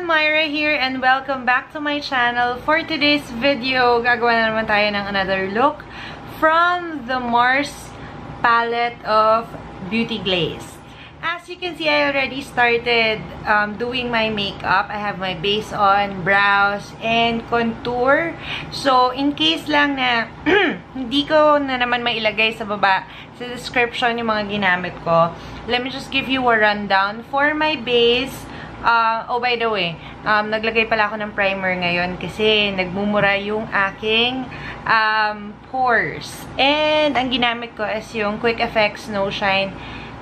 Myra here and welcome back to my channel. For today's video, gagawa na naman tayo ng another look from the Mars palette of Beauty Glazed. As you can see, I already started doing my makeup. I have my base on, brows, and contour. So, in case lang na hindi ko na naman mailagay sa baba, sa description yung mga ginamit ko, let me just give you a rundown. For my base, oh, by the way, naglagay pala ako ng primer ngayon kasi nagmumura yung aking pores. And ang ginamit ko is yung Quick Effects No Shine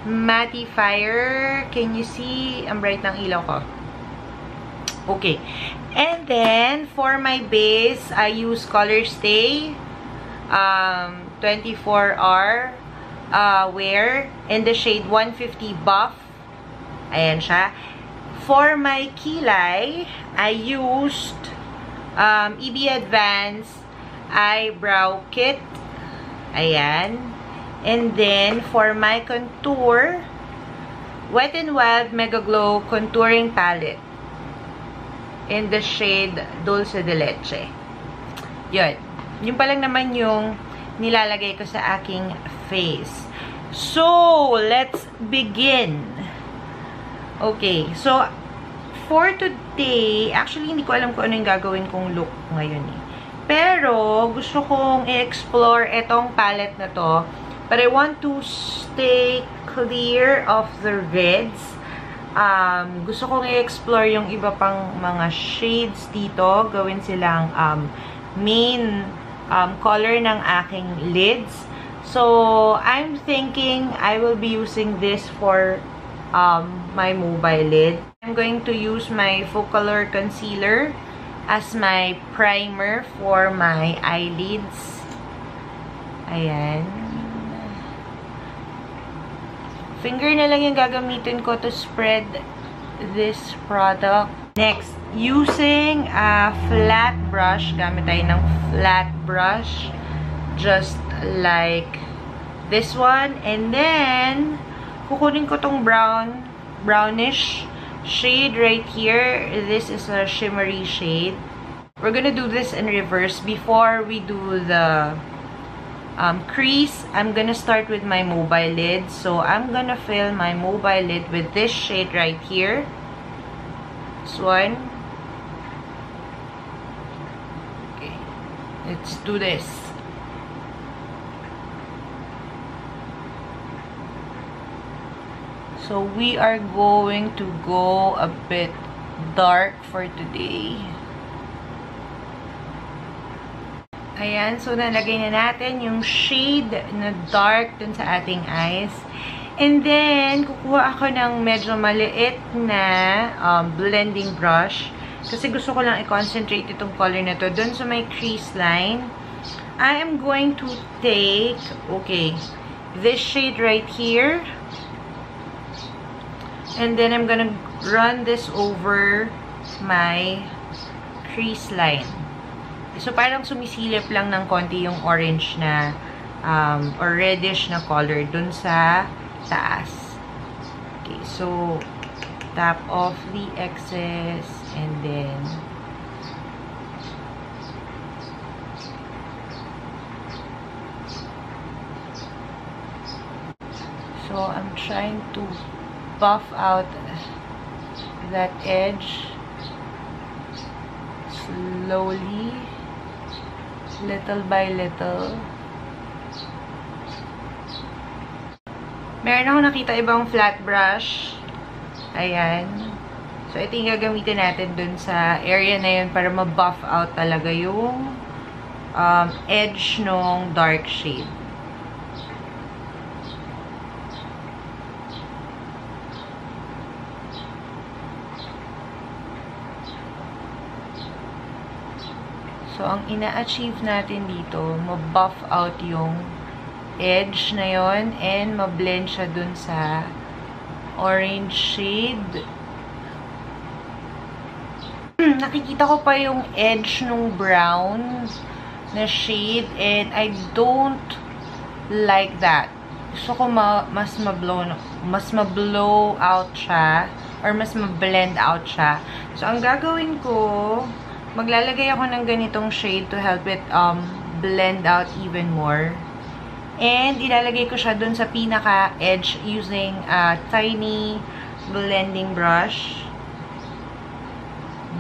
Mattifier. Can you see? Ang bright ng ilaw ko. Okay. And then, for my base, I use Color Stay 24R Wear in the shade 150 Buff. Ayan siya. For my kilay, I used EB Advanced Eyebrow Kit. Ayan. And then, for my contour, Wet n Wild Mega Glow Contouring Palette in the shade Dulce de Leche. Yun. Yun pa lang naman yung nilalagay ko sa aking face. So, let's begin. Okay, so, for today, actually, hindi ko alam kung ano yung gagawin kong look ngayon eh. Pero, gusto kong i-explore itong palette na to. But I want to stay clear of the reds. Gusto kong i-explore yung iba pang mga shades dito. Gawin silang main color ng aking lids. So, I'm thinking I will be using this for my mobile lid. I'm going to use my Focalor Concealer as my primer for my eyelids. Ayan. Finger na lang yung gagamitin ko to spread this product. Next, using a flat brush. Gamit tayo ng flat brush. Just like this one. And then, kukunin ko tong brownish shade right here. This is a shimmery shade. We're gonna do this in reverse. Before we do the crease, I'm gonna start with my mobile lid. So, I'm gonna fill my mobile lid with this shade right here. This one. Okay. Let's do this. So, we are going to go a bit dark for today. Ayan. So, nalagay na natin yung shade na dark dun sa ating eyes. And then, kukuha ako ng medyo maliit na blending brush. Kasi gusto ko lang i-concentrate itong color na to dun sa may crease line. I am going to take, okay, this shade right here. And then, I'm gonna run this over my crease line. So, parang sumisilip lang ng konti yung orange na, or reddish na color dun sa taas. Okay, so, tap off the excess, and then, so, I'm trying to buff out that edge slowly, little by little. Meron ako nakita ibang flat brush. Ayan. So, ito yung gagamitin natin dun sa area na yun para ma-buff out talaga yung edge nung dark shade. So, ang ina-achieve natin dito, ma-buff out yung edge na yon and ma-blend siya dun sa orange shade. Nakikita ko pa yung edge nung brown na shade and I don't like that. Gusto ko mas ma-blow out siya or mas ma-blend out siya. So, ang gagawin ko, maglalagay ako ng ganitong shade to help it blend out even more. And, ilalagay ko siya dun sa pinaka-edge using a tiny blending brush.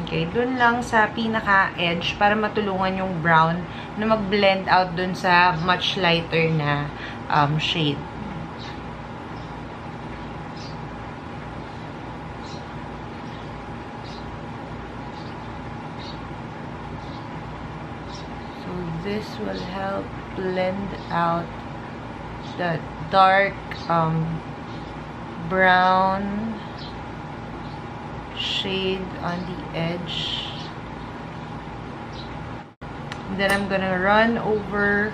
Okay, dun lang sa pinaka-edge para matulungan yung brown na mag-blend out dun sa much lighter na shade. So, this will help blend out the dark brown shade on the edge. And then I'm gonna run over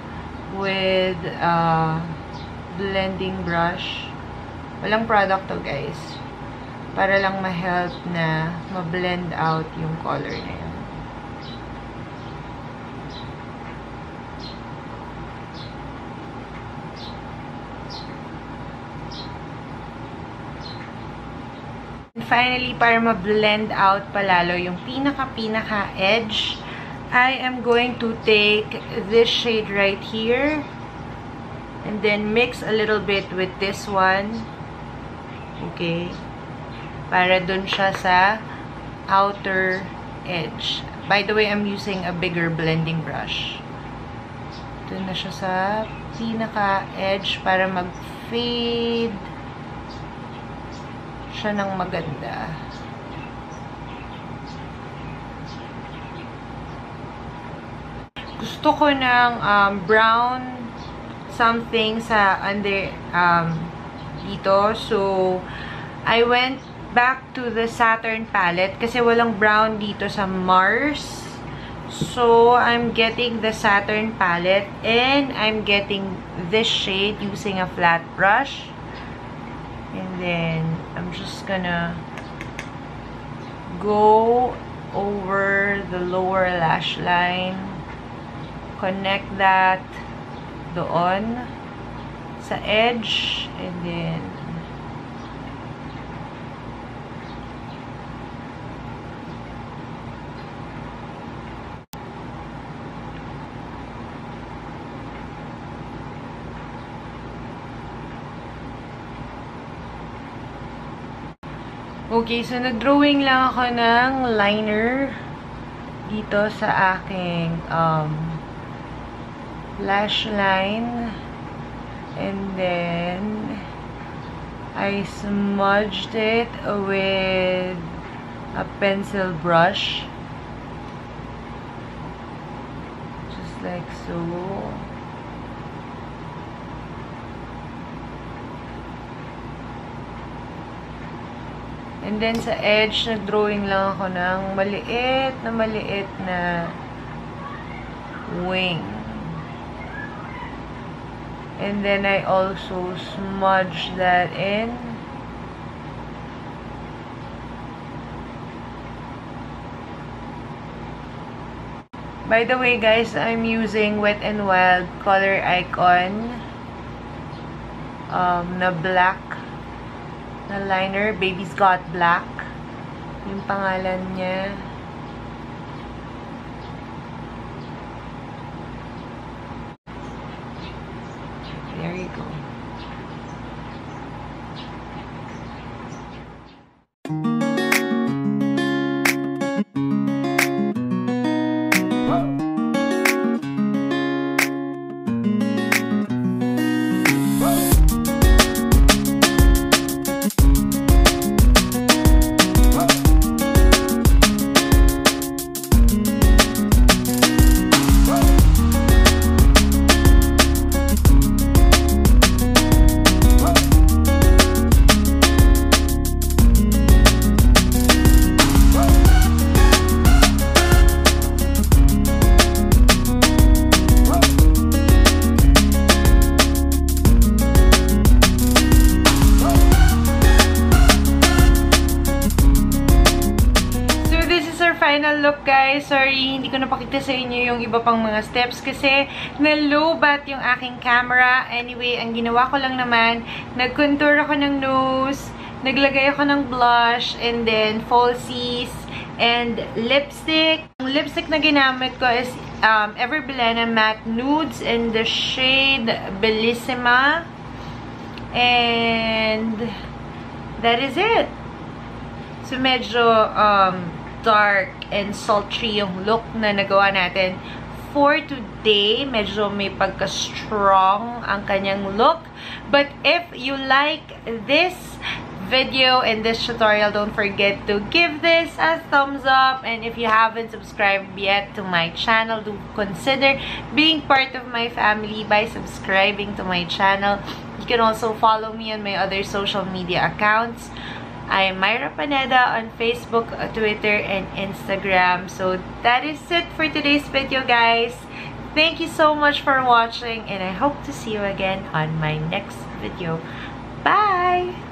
with a blending brush. Walang product to, guys. Para lang ma-help na ma-blend out yung color na yun. Finally, para ma-blend out palalo yung pinaka-edge, I am going to take this shade right here and then mix a little bit with this one. Okay? Para dun siya sa outer edge. By the way, I'm using a bigger blending brush. Dun na siya sa pinaka-edge para mag-fade siya ng maganda. Gusto ko ng brown something sa under dito. So, I went back to the Saturn palette kasi walang brown dito sa Mars. So, I'm getting the Saturn palette and I'm getting this shade using a flat brush. And then, I'm just gonna go over the lower lash line. Connect that doon sa edge. And then, okay, so nag-drawing lang ako ng liner dito sa aking lash line. And then, I smudged it with a pencil brush. Just like so. And then, sa edge, nag-drawing lang ako ng maliit na wing. And then, I also smudge that in. By the way, guys, I'm using Wet n Wild Color Icon na black na liner. Baby's Got Black. Yung pangalan niya. There you go. Final look, guys. Sorry, hindi ko napakita sa inyo yung iba pang mga steps kasi na-lowbat yung aking camera. Anyway, ang ginawa ko lang naman, nag-contour ako ng nose, Naglagay ako ng blush and then falsies and lipstick. Ang lipstick na ginamit ko is Ever Bilena Matte Nudes in the shade Bellissima. And that is it. So, medyo dark and sultry yung look na nagawa natin for today. Medyo may pagka-strong ang kanyang look. But if you like this video and this tutorial, don't forget to give this a thumbs up. And if you haven't subscribed yet to my channel, do consider being part of my family by subscribing to my channel. You can also follow me on my other social media accounts. I am Myra Paneda on Facebook, Twitter, and Instagram. So that is it for today's video, guys. Thank you so much for watching, and I hope to see you again on my next video. Bye!